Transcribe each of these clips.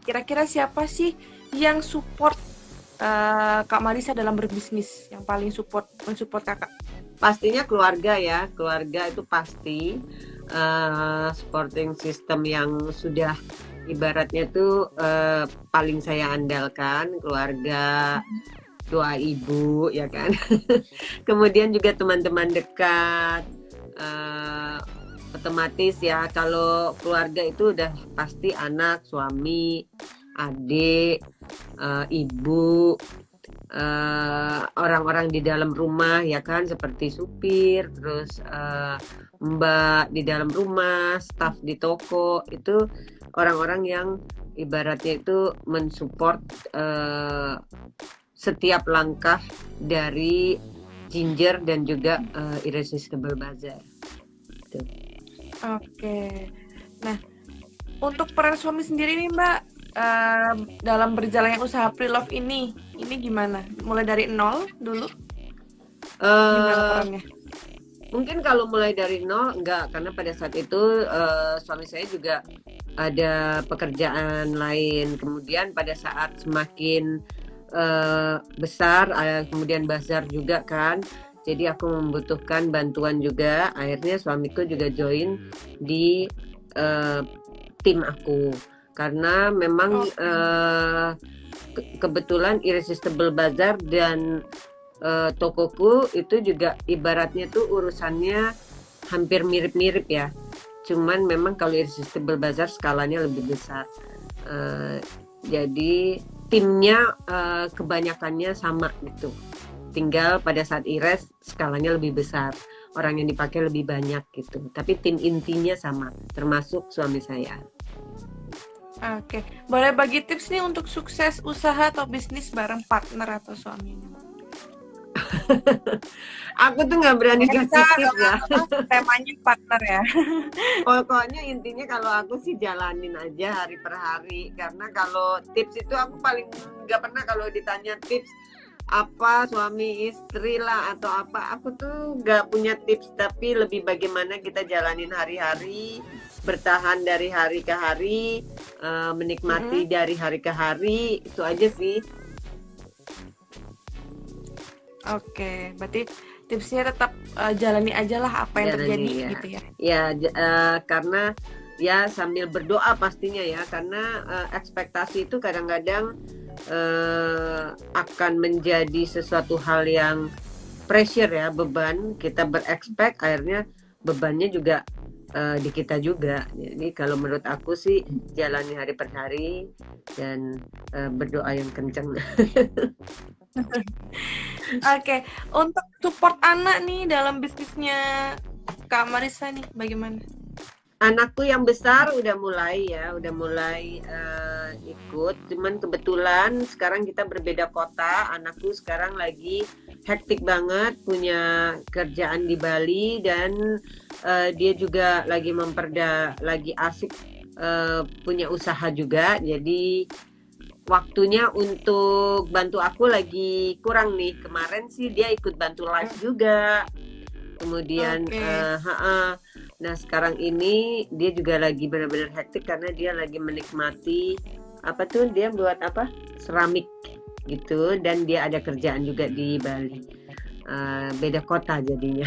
kira-kira siapa sih yang support Kak Marisa dalam berbisnis, yang paling mensupport Kakak? Pastinya keluarga ya, keluarga itu pasti supporting system yang sudah ibaratnya tuh paling saya andalkan keluarga, doa ibu ya kan. Kemudian juga teman-teman dekat, eh, otomatis ya kalau keluarga itu udah pasti anak, suami, adik, ibu, orang-orang di dalam rumah ya kan seperti supir, terus mbak di dalam rumah, staf di toko itu orang-orang yang ibaratnya itu mensupport eh, setiap langkah dari Ginger dan juga Irresistible Bazaar. Gitu. Oke. Nah, untuk peran suami sendiri nih Mbak, dalam berjalannya usaha Pre-Love ini gimana? Mulai dari nol dulu, gimana Eh, perannya? Mungkin kalau mulai dari nol enggak, karena pada saat itu suami saya juga ada pekerjaan lain. Kemudian pada saat semakin besar, kemudian bazar juga kan. Jadi aku membutuhkan bantuan juga. Akhirnya suamiku juga join di eh, tim aku. Karena memang Oke. kebetulan Irresistible Bazaar dan tokoku itu juga ibaratnya tuh urusannya hampir mirip-mirip ya. Cuman memang kalau Irresistible Bazaar skalanya lebih besar. Eh, jadi timnya kebanyakannya sama gitu. Tinggal pada saat Ires skalanya lebih besar. Orang yang dipakai lebih banyak gitu. Tapi tim intinya sama, termasuk suami saya. Oke. Boleh bagi tips nih untuk sukses usaha atau bisnis bareng partner atau suami? Aku tuh nggak berani Ya kita kasih tips ya. temanya partner ya. Pokoknya intinya kalau aku sih jalanin aja hari per hari. Karena kalau tips itu aku paling nggak pernah kalau ditanya tips apa suami istri lah atau apa. Aku tuh nggak punya tips tapi lebih bagaimana kita jalanin hari-hari, bertahan dari hari ke hari, menikmati Mm-mm. dari hari ke hari. Itu aja sih. Oke, berarti tipsnya tetap jalani aja lah apa yang Jalani terjadi ya. gitu ya. Ya, karena ya sambil berdoa pastinya ya, karena ekspektasi itu kadang-kadang akan menjadi sesuatu hal yang pressure ya, beban. Kita berekspek, akhirnya bebannya juga di kita juga. Jadi kalau menurut aku sih jalani hari per hari dan berdoa yang kenceng. Oke, untuk support anak nih dalam bisnisnya Kak Marisa nih bagaimana? Anakku yang besar udah mulai ya, udah mulai ikut. Cuman kebetulan sekarang kita berbeda kota. Anakku sekarang lagi hektik banget, punya kerjaan di Bali dan dia juga lagi asik punya usaha juga. Jadi waktunya untuk bantu aku lagi kurang nih. Kemarin sih dia ikut bantu live juga. Kemudian Oke, nah sekarang ini dia juga lagi benar-benar hektik karena dia lagi menikmati apa tuh dia buat apa seramik gitu dan dia ada kerjaan juga di Bali. Beda kota jadinya.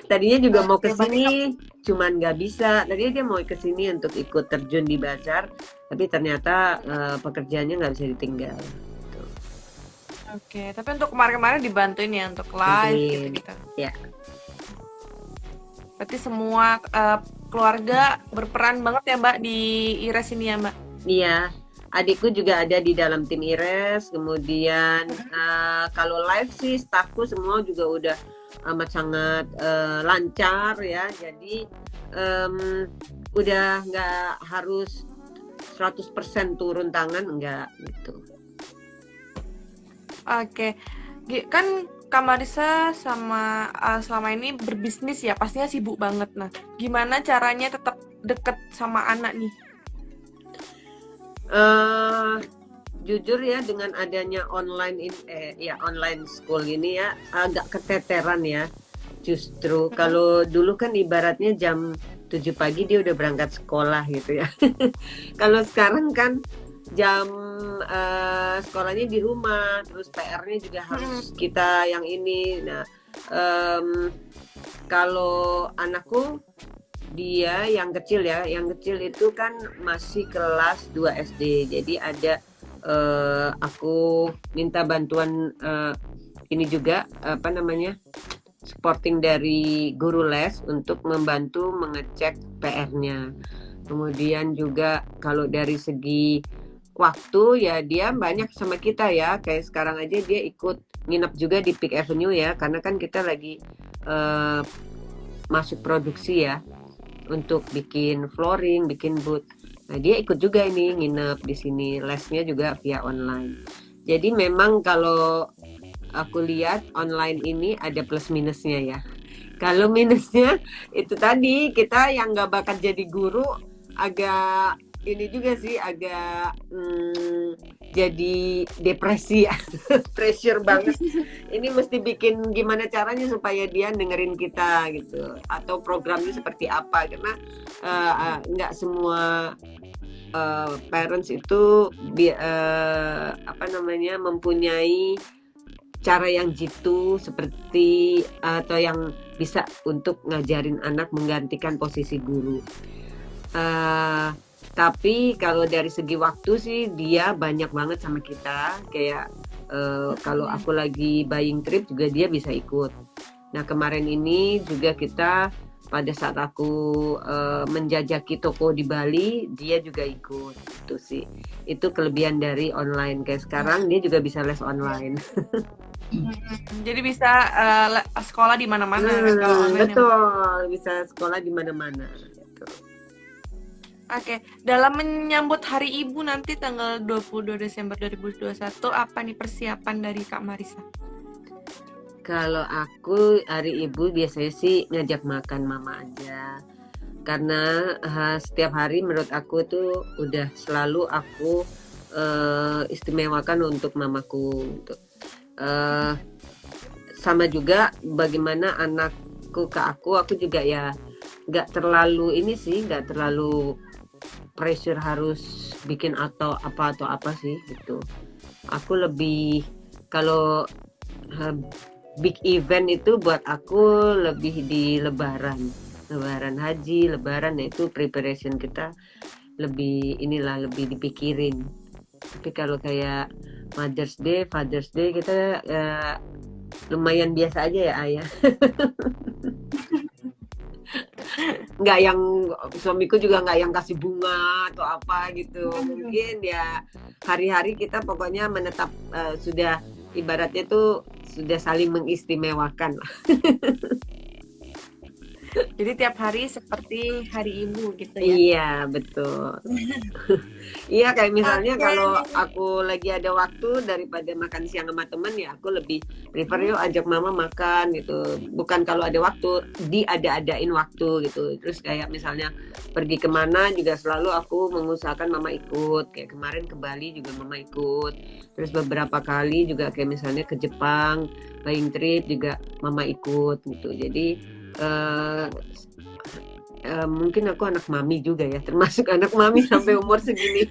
Tadinya juga mau oke, ke berarti sini, cuman nggak bisa. Tadinya dia mau ke sini untuk ikut terjun di bazar, tapi ternyata pekerjaannya nggak bisa ditinggal. Tuh. oke, tapi untuk kemarin-kemarin dibantuin ya untuk live Bantuin, gitu-gitu. ya. Berarti semua keluarga berperan banget ya Mbak di IRES ini ya Mbak. Iya, adikku juga ada di dalam tim Ires. Kemudian kalau live sih stafku semua juga udah amat sangat lancar ya. Jadi em, udah nggak harus 100% turun tangan enggak gitu. Oke, kan Kak Marisa sama selama ini berbisnis ya pastinya sibuk banget. Nah, gimana caranya tetap deket sama anak nih? eh Jujur ya dengan adanya online school ini ya agak keteteran ya. Justru Mm-mm. kalau dulu kan ibaratnya jam 7 pagi dia udah berangkat sekolah gitu ya. Kalau sekarang kan jam sekolahnya di rumah, terus PR-nya juga harus kita yang ini. Nah, kalau anakku dia yang kecil ya, yang kecil itu kan masih kelas 2 SD. Jadi ada aku minta bantuan ini juga apa namanya? Supporting dari guru les untuk membantu mengecek PR-nya. Kemudian juga kalau dari segi waktu ya dia banyak sama kita ya. Kayak sekarang aja dia ikut nginep juga di Peak Avenue ya, karena kan kita lagi masuk produksi ya untuk bikin flooring, bikin booth. Nah, dia ikut juga ini nginep di sini, lesnya juga via online. Jadi memang kalau aku lihat online ini ada plus minusnya ya. Kalau minusnya itu tadi kita yang nggak bakat jadi guru agak ini juga sih agak jadi depresi ya. Pressure banget. Ini mesti bikin gimana caranya supaya dia dengerin kita gitu, atau programnya seperti apa, karena nggak semua parents itu apa namanya mempunyai cara yang jitu seperti atau yang bisa untuk ngajarin anak menggantikan posisi guru. Tapi kalau dari segi waktu sih dia banyak banget sama kita. Kayak kalau aku lagi buying trip juga dia bisa ikut. Nah kemarin ini juga kita pada saat aku menjajaki toko di Bali, dia juga ikut. Itu sih, itu kelebihan dari online. Kayak sekarang dia juga bisa les online. Jadi bisa sekolah di mana-mana kalau online. Betul, bisa sekolah di mana-mana. Gitu. Oke, dalam menyambut Hari Ibu nanti tanggal 22 Desember 2021, apa nih persiapan dari Kak Marissa? Kalau aku Hari Ibu biasanya sih ngajak makan mama aja. Karena setiap hari menurut aku tuh udah selalu aku istimewakan untuk mamaku. Gitu. Sama juga bagaimana anakku ke aku juga ya nggak terlalu ini sih, nggak terlalu pressure harus bikin atau apa sih gitu. Aku lebih kalau big event itu buat aku lebih di Lebaran haji, Lebaran, itu preparation kita lebih lebih dipikirin. Tapi kalau kayak Mother's Day, Father's Day kita lumayan biasa aja ya ayah. Nggak yang suamiku juga nggak yang kasih bunga atau apa gitu. Mungkin ya hari-hari kita pokoknya menetap sudah ibaratnya tuh sudah saling mengistimewakan. Jadi tiap hari seperti Hari Ibu gitu ya? Iya betul. Iya kayak misalnya kalau aku lagi ada waktu daripada makan siang sama temen ya aku lebih prefer yuk ajak mama makan gitu. Bukan kalau ada waktu, diada-adain waktu gitu. Terus kayak misalnya pergi kemana juga selalu aku mengusahakan mama ikut. Kayak kemarin ke Bali juga mama ikut. Terus beberapa kali juga kayak misalnya ke Jepang, buying trip juga mama ikut gitu. Jadi mungkin aku anak mami juga ya, termasuk anak mami sampai umur segini.